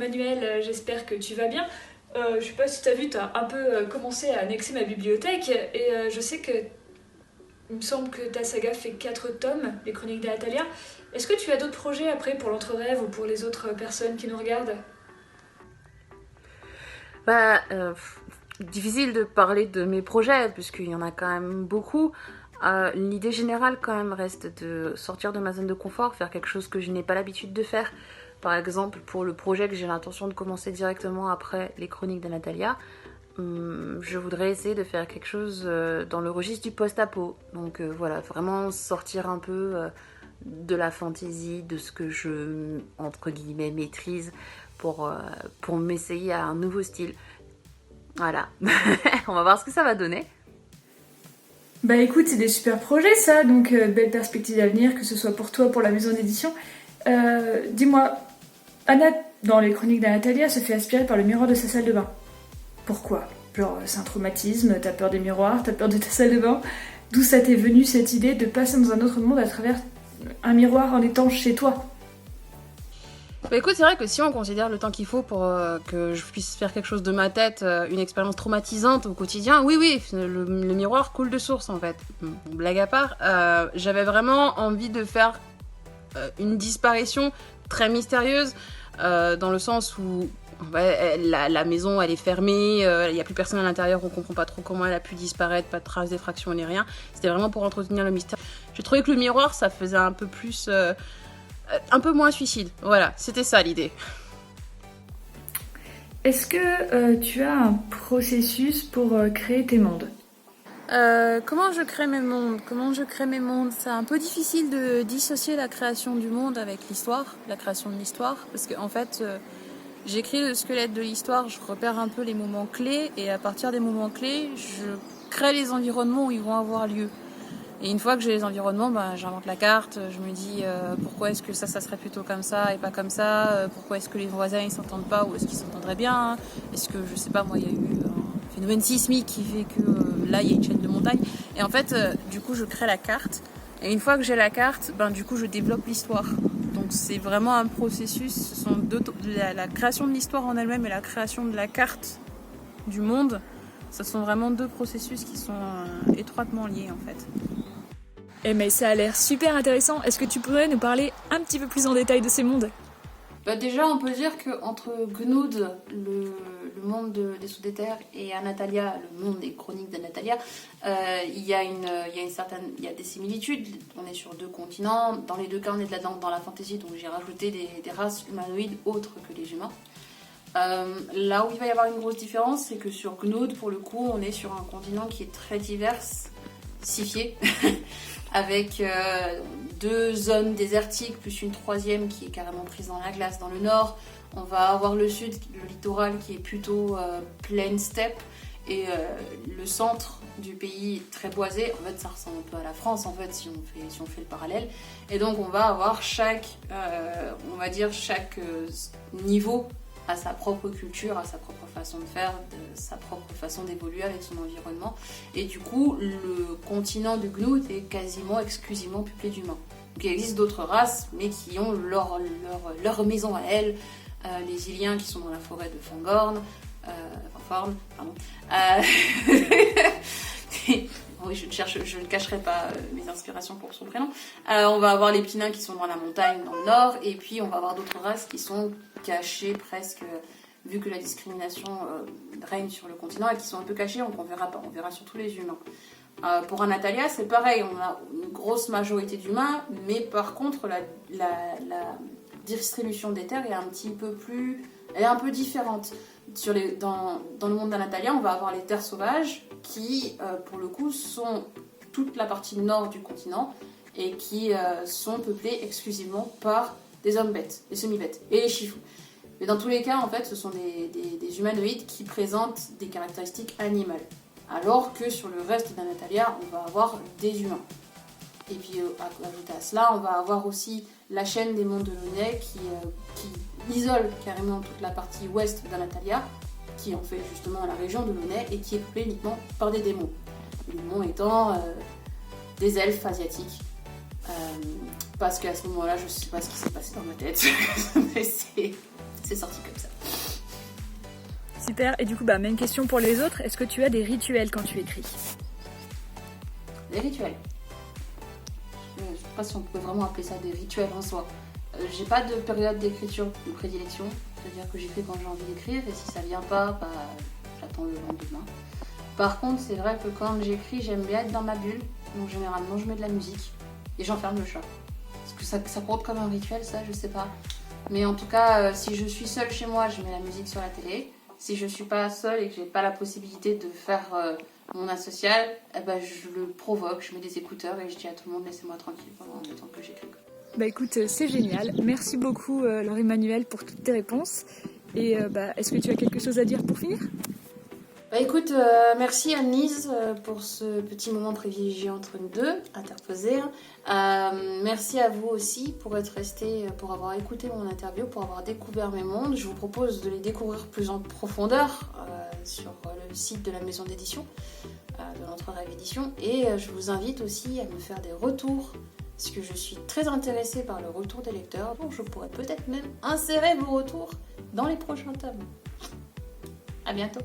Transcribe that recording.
Manuel, j'espère que tu vas bien. Je sais pas si tu as vu, tu as un peu commencé à annexer ma bibliothèque et je sais que il me semble que ta saga fait 4 tomes, les Chroniques d'Anatalia. Est-ce que tu as d'autres projets après pour l'Entre-Rêves ou pour les autres personnes qui nous regardent? Bah, difficile de parler de mes projets, puisqu'il y en a quand même beaucoup. L'idée générale, quand même, reste de sortir de ma zone de confort, faire quelque chose que je n'ai pas l'habitude de faire. Par exemple, pour le projet que j'ai l'intention de commencer directement après les Chroniques de Natalia, je voudrais essayer de faire quelque chose dans le registre du post-apo. Donc voilà, vraiment sortir un peu de la fantaisie, de ce que je, entre guillemets, maîtrise pour m'essayer à un nouveau style. Voilà, on va voir ce que ça va donner. Bah écoute, c'est des super projets ça, donc belle perspective d'avenir, que ce soit pour toi, pour la maison d'édition. Dis-moi, Anna, dans les Chroniques d'Anatalia, se fait aspirer par le miroir de sa salle de bain. Pourquoi? Genre, c'est un traumatisme, t'as peur des miroirs, t'as peur de ta salle de bain. D'où ça t'est venu cette idée de passer dans un autre monde à travers un miroir en étant chez toi? Bah écoute, c'est vrai que si on considère le temps qu'il faut pour que je puisse faire quelque chose de ma tête, une expérience traumatisante au quotidien, oui, le miroir coule de source en fait. Bon, blague à part, j'avais vraiment envie de faire une disparition très mystérieuse, dans le sens où la maison elle est fermée, il n'y a plus personne à l'intérieur, on comprend pas trop comment elle a pu disparaître, pas de traces d'effraction ni rien. C'était vraiment pour entretenir le mystère. J'ai trouvé que le miroir ça faisait un peu plus... un peu moins suicide, voilà, c'était ça l'idée. Est-ce que tu as un processus pour créer tes mondes? Comment je crée mes mondes? C'est un peu difficile de dissocier la création du monde avec l'histoire, la création de l'histoire, parce que en fait, j'écris le squelette de l'histoire, je repère un peu les moments clés, et à partir des moments clés, je crée les environnements où ils vont avoir lieu. Et une fois que j'ai les environnements, j'invente la carte, je me dis pourquoi est-ce que ça serait plutôt comme ça et pas comme ça, pourquoi est-ce que les voisins ils s'entendent pas ou est-ce qu'ils s'entendraient bien, est-ce que, je sais pas moi, il y a eu un phénomène sismique qui fait que là il y a une chaîne de montagnes. Et en fait, du coup je crée la carte, et une fois que j'ai la carte, du coup je développe l'histoire. Donc c'est vraiment un processus, ce sont la création de l'histoire en elle-même et la création de la carte du monde, ce sont vraiment deux processus qui sont étroitement liés en fait. Eh mais ça a l'air super intéressant. Est-ce que tu pourrais nous parler un petit peu plus en détail de ces mondes? Déjà, on peut dire qu'entre Gnoud, le monde des Sous des Terres, et Anatalia, le monde des Chroniques d'Anatalia, il y a des similitudes. On est sur 2 continents. Dans les 2 cas, on est dans la fantasy, donc j'ai rajouté des races humanoïdes autres que les humains. Là où il va y avoir une grosse différence, c'est que sur Gnoud, pour le coup, on est sur un continent qui est très diversifié, avec 2 zones désertiques, plus une 3e qui est carrément prise dans la glace dans le nord. On va avoir le sud, le littoral qui est plutôt plaine steppe, et le centre du pays très boisé. En fait, ça ressemble un peu à la France, en fait, si on fait le parallèle. Et donc, on va avoir chaque niveau à sa propre culture, à sa propre façon de faire, sa propre façon d'évoluer avec son environnement. Et du coup, le continent du Gnout est quasiment exclusivement peuplé d'humains. Donc il existe d'autres races, mais qui ont leur maison à elles. Les Iliens qui sont dans la forêt de Fangorn, oui, je ne cacherai pas mes inspirations pour son prénom. On va avoir les Pinins qui sont dans la montagne, dans le nord, et puis on va avoir d'autres races qui sont cachées presque, vu que la discrimination règne sur le continent, et qui sont un peu cachées, donc on verra pas, on verra surtout les humains. Pour Anatalia, c'est pareil, on a une grosse majorité d'humains, mais par contre, la distribution des terres est elle est un peu différente. Dans le monde d'Anatalia, on va avoir les terres sauvages qui, pour le coup, sont toute la partie nord du continent et qui sont peuplées exclusivement par des hommes-bêtes, des semi-bêtes et les chifous. Mais dans tous les cas, en fait, ce sont des humanoïdes qui présentent des caractéristiques animales. Alors que sur le reste d'Anatalia, on va avoir des humains. Et puis, ajouté à cela, on va avoir aussi la chaîne des monts de Launay qui isole carrément toute la partie ouest d'Anatalia, qui en fait justement la région de Launay, et qui est peuplée uniquement par des démons. Les démons étant des elfes asiatiques. Parce qu'à ce moment-là, je ne sais pas ce qui s'est passé dans ma tête, mais c'est sorti comme ça. Super, et du coup, même question pour les autres, est-ce que tu as des rituels quand tu écris? Des rituels. Je ne sais pas si on peut vraiment appeler ça des rituels en soi. J'ai pas de période d'écriture de prédilection, c'est-à-dire que j'écris quand j'ai envie d'écrire et si ça vient pas, j'attends le lendemain. Par contre, c'est vrai que quand j'écris, j'aime bien être dans ma bulle, donc généralement je mets de la musique et j'enferme le chat. Est-ce que ça compte comme un rituel, ça? Je sais pas. Mais en tout cas, si je suis seule chez moi, je mets la musique sur la télé. Si je suis pas seule et que j'ai pas la possibilité de faire mon asocial, je le provoque, je mets des écouteurs et je dis à tout le monde laissez-moi tranquille pendant le temps que j'écris. Écoute, c'est génial. Merci beaucoup Laure-Emmanuelle pour toutes tes réponses. Et est-ce que tu as quelque chose à dire pour finir? Écoute, merci Anne-Lise pour ce petit moment privilégié entre nous deux, interposé. Merci à vous aussi pour être resté, pour avoir écouté mon interview, pour avoir découvert mes mondes. Je vous propose de les découvrir plus en profondeur sur le site de la maison d'édition, de notre rêve édition. Et je vous invite aussi à me faire des retours, parce que je suis très intéressée par le retour des lecteurs, donc je pourrais peut-être même insérer vos retours dans les prochains tomes. À bientôt.